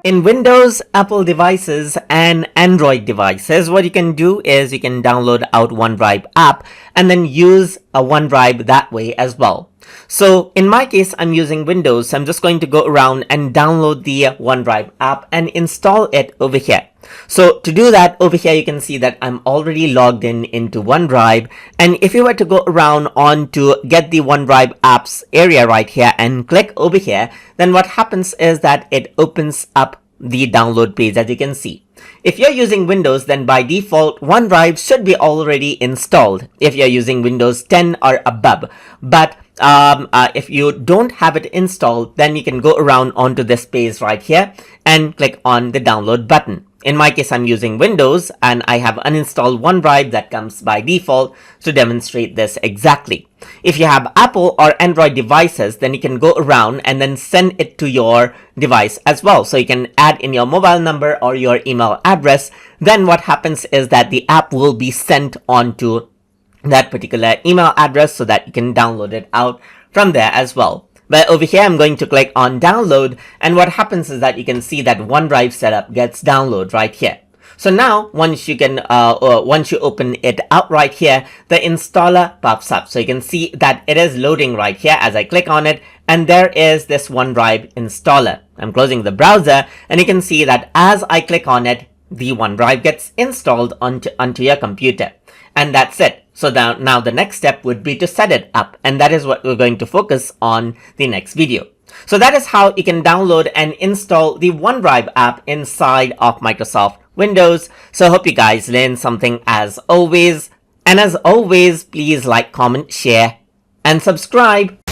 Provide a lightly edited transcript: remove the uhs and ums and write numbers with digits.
In Windows, Apple devices, and Android devices, what you can do is you can download out OneDrive app and then use a OneDrive that way as well. So in my case, I'm using Windows. So I'm just going to go around and download the OneDrive app and install it over here. So to do that, over here you can see that I'm already logged in into OneDrive, and if you were to go around on to get the OneDrive apps area right here and click over here, then what happens is that it opens up the download page, as you can see. If you're using Windows, then by default OneDrive should be already installed if you're using Windows 10 or above. But if you don't have it installed, then you can go around onto this page right here and click on the download button. In my case, I'm using Windows and I have uninstalled OneDrive that comes by default to demonstrate this exactly. If you have Apple or Android devices, then you can go around and then send it to your device as well. So you can add in your mobile number or your email address. Then what happens is that the app will be sent onto that particular email address so that you can download it out from there as well. But over here, I'm going to click on download, and what happens is that you can see that OneDrive setup gets download right here. So now once you open it out right here, the installer pops up. So you can see that it is loading right here as I click on it, and there is this OneDrive installer. I'm closing the browser, and you can see that as I click on it, the OneDrive gets installed onto your computer. And that's it. So now the next step would be to set it up, and that is what we're going to focus on the next video. So that is how you can download and install the OneDrive app inside of Microsoft Windows. So I hope you guys learned something as always. And as always, please like, comment, share, and subscribe.